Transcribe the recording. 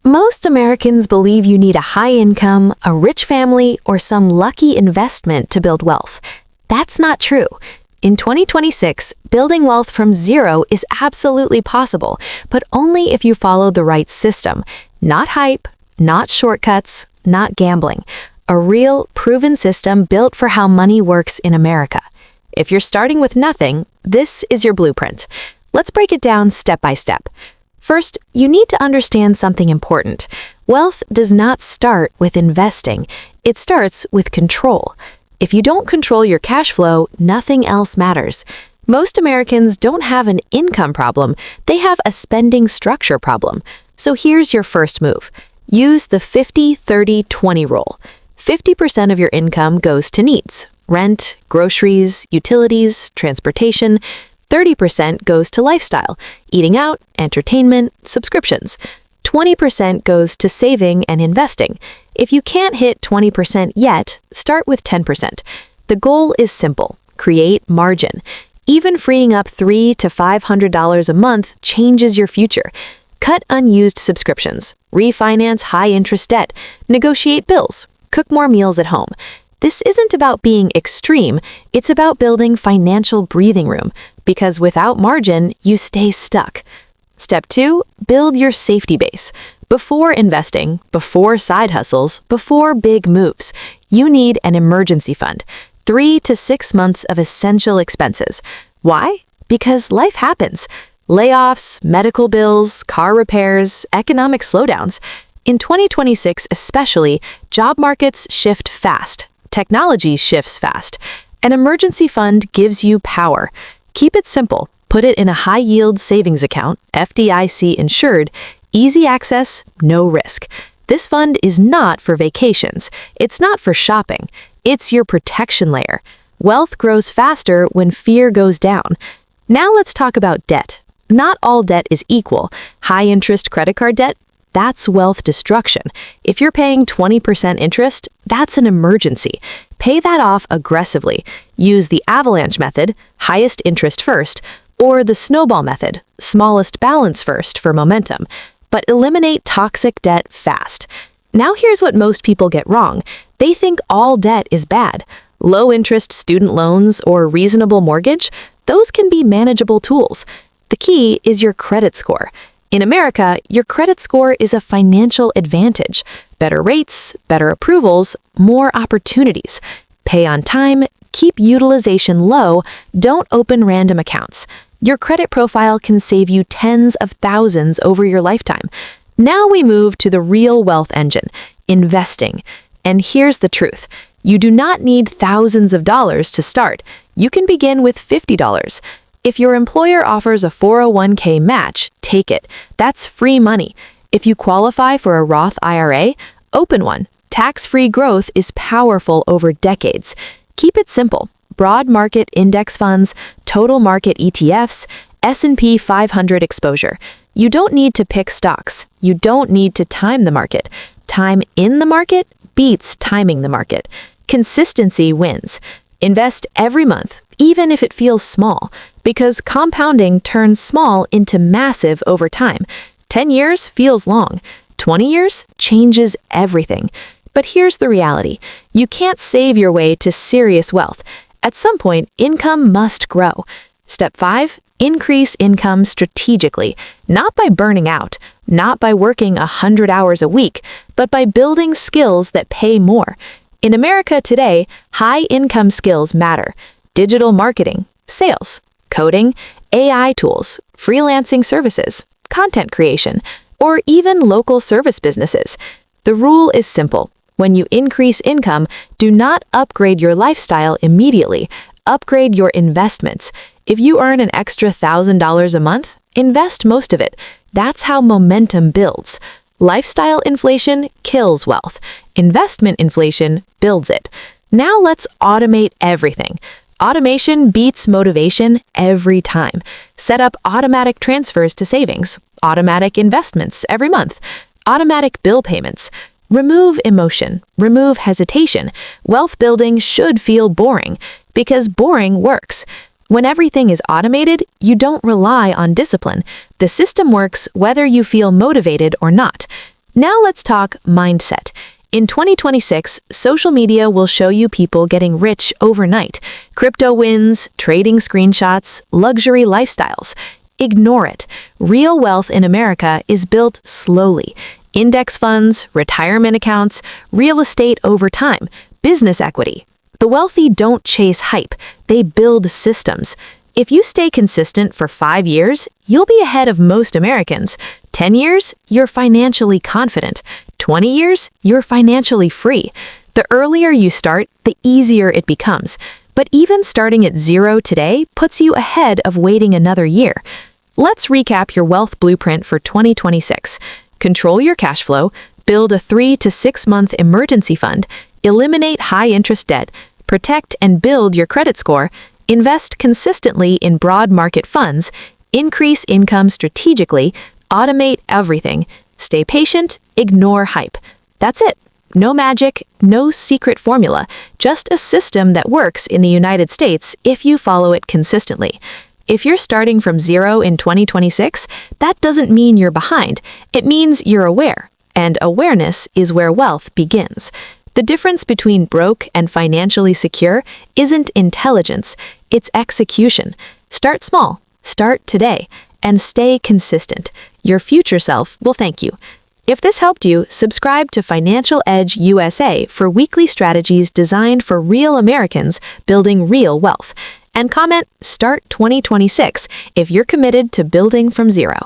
Most Americans believe you need a high income, a rich family, or some lucky investment to build wealth. That's not true. In 2026, building wealth from zero is absolutely possible, but only if you follow the right system. Not hype, not shortcuts, not gambling. A real, proven system built for how money works in America. If you're starting with nothing, this is your blueprint. Let's break it down step by step. First, you need to understand something important. Wealth does not start with investing. It starts with control. If you don't control your cash flow, nothing else matters. Most Americans don't have an income problem. They have a spending structure problem. So here's your first move. Use the 50-30-20 rule. 50% of your income goes to needs: rent, groceries, utilities, transportation. 30% goes to lifestyle: eating out, entertainment, subscriptions. 20% goes to saving and investing. If you can't hit 20% yet, start with 10%. The goal is simple: create margin. Even freeing up $300 to $500 a month changes your future. Cut unused subscriptions, refinance high-interest debt, negotiate bills, cook more meals at home. This isn't about being extreme, it's about building financial breathing room, because without margin, you stay stuck. Step 2, build your safety base. Before investing, before side hustles, before big moves, you need an emergency fund. 3 to 6 months of essential expenses. Why? Because life happens. Layoffs, medical bills, car repairs, economic slowdowns. In 2026 especially, job markets shift fast. Technology shifts fast. An emergency fund gives you power. Keep it simple. Put it in a high-yield savings account, FDIC insured, easy access, no risk. This fund is not for vacations. It's not for shopping. It's your protection layer. Wealth grows faster when fear goes down. Now let's talk about debt. Not all debt is equal. High-interest credit card debt, that's wealth destruction. If you're paying 20% interest, that's an emergency. Pay that off aggressively. Use the avalanche method, highest interest first, or the snowball method, smallest balance first for momentum. But eliminate toxic debt fast. Now here's what most people get wrong. They think all debt is bad. Low-interest student loans or reasonable mortgage, those can be manageable tools. The key is your credit score. In America, your credit score is a financial advantage. Better rates, better approvals, more opportunities. Pay on time, keep utilization low, don't open random accounts. Your credit profile can save you tens of thousands over your lifetime. Now we move to the real wealth engine, investing. And here's the truth. You do not need thousands of dollars to start. You can begin with $50. If your employer offers a 401k match, take it. That's free money. If you qualify for a Roth IRA, open one. Tax-free growth is powerful over decades. Keep it simple. Broad market index funds, total market ETFs, S&P 500 exposure. You don't need to pick stocks. You don't need to time the market. Time in the market beats timing the market. Consistency wins. Invest every month, even if it feels small, because compounding turns small into massive over time. 10 years feels long. 20 years changes everything. But here's the reality. You can't save your way to serious wealth. At some point, income must grow. Step 5, increase income strategically, not by burning out, not by working 100 hours a week, but by building skills that pay more. In America today, high-income skills matter. Digital marketing, sales, coding, AI tools, freelancing services, content creation, or even local service businesses. The rule is simple. When you increase income, do not upgrade your lifestyle immediately. Upgrade your investments. If you earn an extra $1,000 a month, invest most of it. That's how momentum builds. Lifestyle inflation kills wealth. Investment inflation builds it. Now let's automate everything. Automation beats motivation every time. Set up automatic transfers to savings, automatic investments every month, automatic bill payments. Remove emotion, remove hesitation. Wealth building should feel boring, because boring works. When everything is automated, you don't rely on discipline. The system works whether you feel motivated or not. Now let's talk mindset. In 2026, social media will show you people getting rich overnight. Crypto wins, trading screenshots, luxury lifestyles. Ignore it. Real wealth in America is built slowly. Index funds, retirement accounts, real estate over time, business equity. The wealthy don't chase hype, they build systems. If you stay consistent for 5 years, you'll be ahead of most Americans. 10 years, you're financially confident. 20 years, you're financially free. The earlier you start, the easier it becomes. But even starting at zero today puts you ahead of waiting another year. Let's recap your wealth blueprint for 2026. Control your cash flow, build a 3 to 6 month emergency fund, eliminate high-interest debt, protect and build your credit score, invest consistently in broad market funds, increase income strategically, automate everything, stay patient, ignore hype. That's it. No magic, no secret formula, just a system that works in the United States if you follow it consistently. If you're starting from zero in 2026, that doesn't mean you're behind. It means you're aware, and awareness is where wealth begins. The difference between broke and financially secure isn't intelligence, it's execution. Start small, start today, and stay consistent. Your future self will thank you. If this helped you, subscribe to Financial Edge USA for weekly strategies designed for real Americans building real wealth. And comment "Start 2026" if you're committed to building from zero.